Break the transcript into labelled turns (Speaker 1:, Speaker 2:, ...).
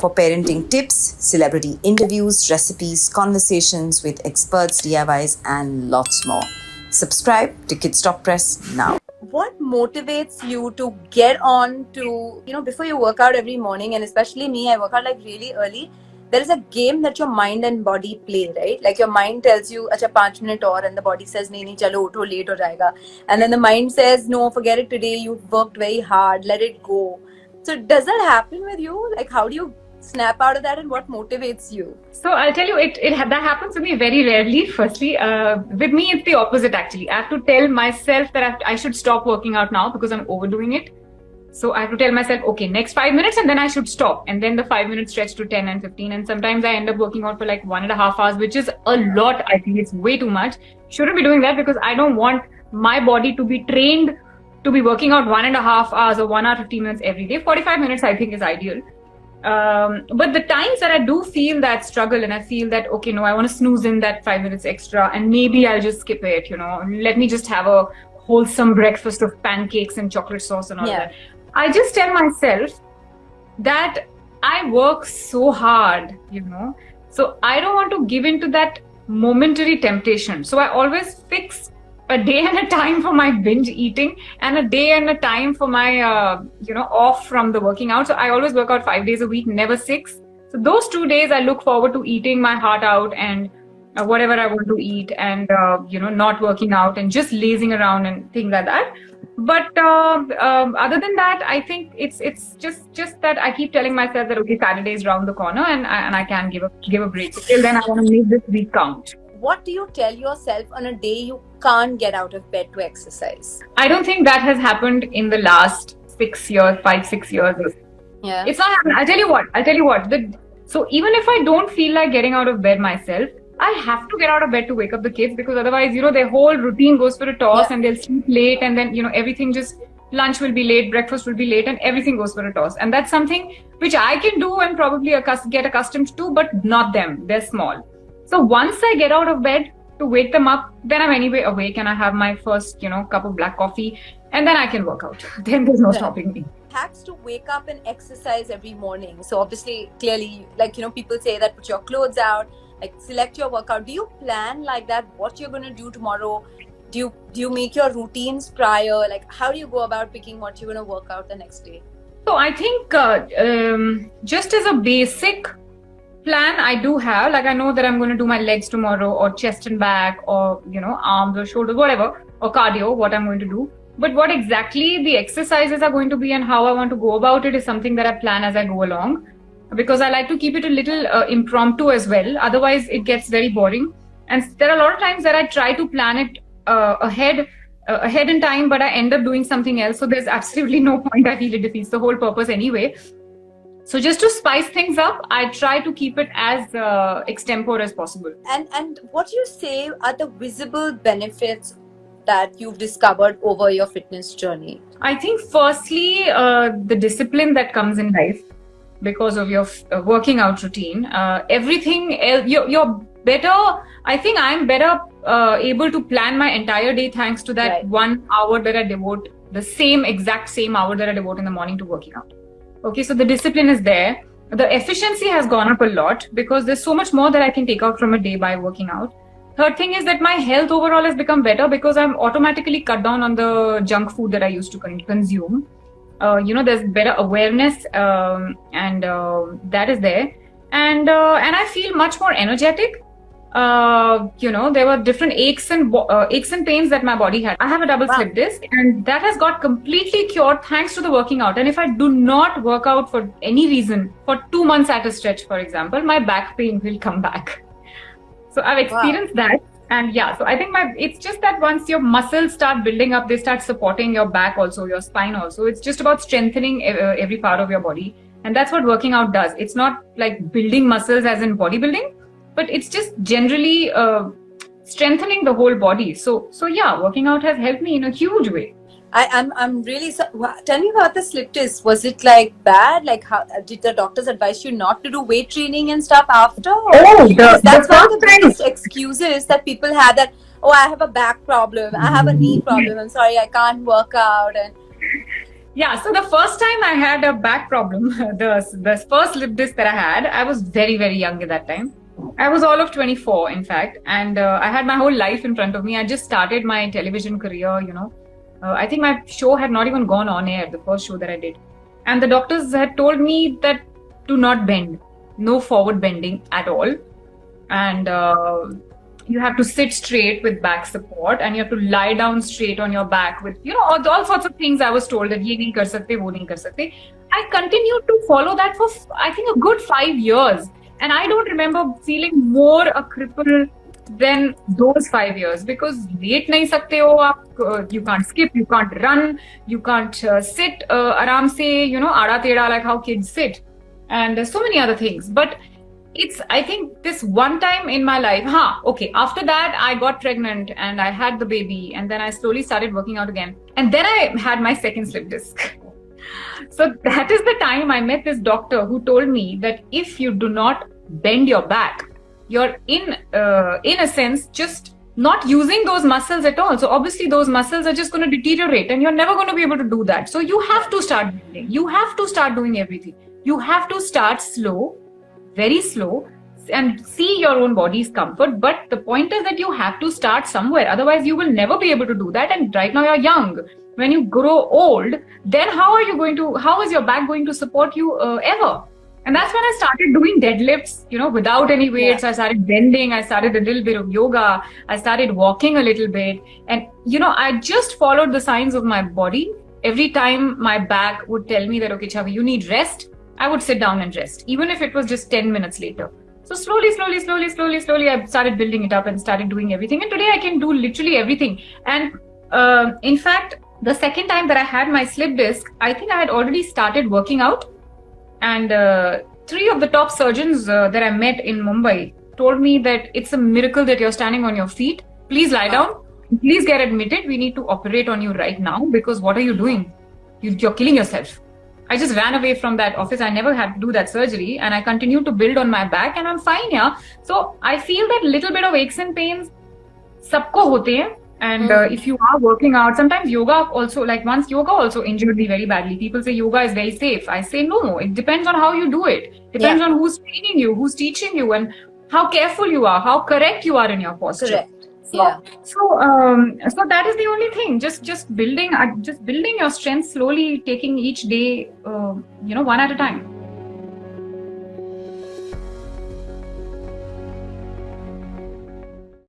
Speaker 1: for parenting tips, celebrity interviews, recipes, conversations with experts, DIYs, and lots more. Subscribe to Kids Talk Press now. What motivates you to get on to, before you work out every morning, and especially me, I work out like really early. There is a game that your mind and body play, right? Like your mind tells you, acha 5 minutes aur, and the body says, nahi, chalo, utho, late ho jayega. And then the mind says, no, forget it today. You've worked very hard. Let it go. So does that happen with you? Like, how do you snap out of that, and what motivates you?
Speaker 2: So I'll tell you, that happens to me very rarely. Firstly, with me, it's the opposite actually. I have to tell myself that I should stop working out now because I'm overdoing it. So I have to tell myself, okay, next 5 minutes, and then I should stop. And then the 5 minutes stretch to 10 and 15. And sometimes I end up working out for like 1.5 hours, which is a lot. I think it's way too much. Shouldn't be doing that because I don't want my body to be trained to be working out 1.5 hours or 1 hour 15 minutes every day. 45 minutes I think is ideal. But the times that I do feel that struggle and I feel that, okay, no, I want to snooze in that 5 minutes extra and maybe I'll just skip it, let me just have a wholesome breakfast of pancakes and chocolate sauce and all that. I just tell myself that I work so hard, so I don't want to give in to that momentary temptation. So I always fix a day and a time for my binge eating and a day and a time for my, off from the working out. So I always work out 5 days a week, never 6. So those 2 days I look forward to eating my heart out and whatever I want to eat and, not working out and just lazing around and things like that. But other than that, I think it's just that I keep telling myself that, okay, Saturday is around the corner and I can give a break. So till then, I want to make this week count.
Speaker 1: What do you tell yourself on a day you can't get out of bed to exercise?
Speaker 2: I don't think that has happened in the last 6 years, 5-6 years.
Speaker 1: Yeah.
Speaker 2: It's not happening. I'll tell you what. So even if I don't feel like getting out of bed myself, I have to get out of bed to wake up the kids because otherwise, their whole routine goes for a toss and they'll sleep late and then, everything just, lunch will be late, breakfast will be late and everything goes for a toss. And that's something which I can do and probably get accustomed to, but not them. They're small. So once I get out of bed to wake them up, then I'm anyway awake and I have my first, cup of black coffee and then I can work out. Then there's no stopping me.
Speaker 1: Hacks to wake up and exercise every morning. So obviously, clearly, people say that put your clothes out, select your workout. Do you plan like that? What you're going to do tomorrow? Do you make your routines prior? How do you go about picking what you're going to work out the next day?
Speaker 2: So I think just as a basic plan I do have, I know that I'm going to do my legs tomorrow or chest and back or, arms or shoulders, whatever, or cardio, what I'm going to do. But what exactly the exercises are going to be and how I want to go about it is something that I plan as I go along. Because I like to keep it a little impromptu as well. Otherwise, it gets very boring. And there are a lot of times that I try to plan it ahead in time, but I end up doing something else. So there's absolutely no point. I feel it defeats the whole purpose anyway. So just to spice things up, I try to keep it as extempore as possible.
Speaker 1: And what do you say are the visible benefits that you've discovered over your fitness journey?
Speaker 2: I think firstly, the discipline that comes in life. Because of your working out routine, everything else, you're better. I think I'm better able to plan my entire day thanks to that 1 hour that I devote, the exact same hour that I devote in the morning to working out. Okay, so the discipline is there. The efficiency has gone up a lot because there's so much more that I can take out from a day by working out. Third thing is that my health overall has become better because I'm automatically cut down on the junk food that I used to consume. There's better awareness and that is there. And I feel much more energetic. There were different aches and pains that my body had. I have a double slip disc and that has got completely cured thanks to the working out. And if I do not work out for any reason for 2 months at a stretch, for example, my back pain will come back. So I've experienced that. And so I think it's just that once your muscles start building up, they start supporting your back also, your spine also. It's just about strengthening every part of your body. And that's what working out does. It's not like building muscles as in bodybuilding, but it's just generally strengthening the whole body. So working out has helped me in a huge way.
Speaker 1: I'm really tell me about the slip disc. Was it bad? How did the doctors advise you not to do weight training and stuff after? That's one of the biggest excuses that people have, that I have a back problem, I have a knee problem, I'm sorry, I can't work out. And
Speaker 2: Yeah, so the first time I had a back problem, the first slip disc that I had, I was very, very young at that time. I was all of 24, in fact, and I had my whole life in front of me. I just started my television career, you know. I think my show had not even gone on air, the first show that I did. And the doctors had told me that do not bend, no forward bending at all. And you have to sit straight with back support, and you have to lie down straight on your back with, you know, all sorts of things I was told that ye nahi kar sakte, wo nahi kar sakte. I continued to follow that for, I think, a good 5 years. And I don't remember feeling more a cripple than those 5 years, because wait nahi sakte ho aap, you can't skip, you can't run, you can't sit aram se, you know, aada teda like how kids sit, and so many other things. But it's, I think, this one time in my life, okay, after that I got pregnant and I had the baby, and then I slowly started working out again, and then I had my second slip disc. So that is the time I met this doctor who told me that if you do not bend your back, you're in a sense just not using those muscles at all. So obviously those muscles are just going to deteriorate, and you're never going to be able to do that. So you have to start bending. You have to start doing everything. You have to start slow, very slow, and see your own body's comfort. But the point is that you have to start somewhere. Otherwise, you will never be able to do that. And right now you're young. When you grow old, then how is your back going to support you ever? And that's when I started doing deadlifts, you know, without any weights. I started bending. I started a little bit of yoga. I started walking a little bit. And, you know, I just followed the signs of my body. Every time my back would tell me that, okay, Chhavi, you need rest, I would sit down and rest, even if it was just 10 minutes later. So slowly, I started building it up and started doing everything. And today I can do literally everything. And in fact, the second time that I had my slip disc, I think I had already started working out. And 3 of the top surgeons that I met in Mumbai told me that it's a miracle that you're standing on your feet. Please lie down. Please get admitted. We need to operate on you right now, because what are you doing? You're killing yourself. I just ran away from that office. I never had to do that surgery, and I continued to build on my back, and I'm fine. Yeah. So I feel that little bit of aches and pains, sabko hote hain. And if you are working out, sometimes yoga also, like once yoga also injured me very badly. People say yoga is very safe. I say no, it depends on how you do it. Depends on who's training you, who's teaching you, and how careful you are, how correct you are in your posture.
Speaker 1: Correct.
Speaker 2: So that is the only thing. Just building your strength slowly, taking each day, one at a time.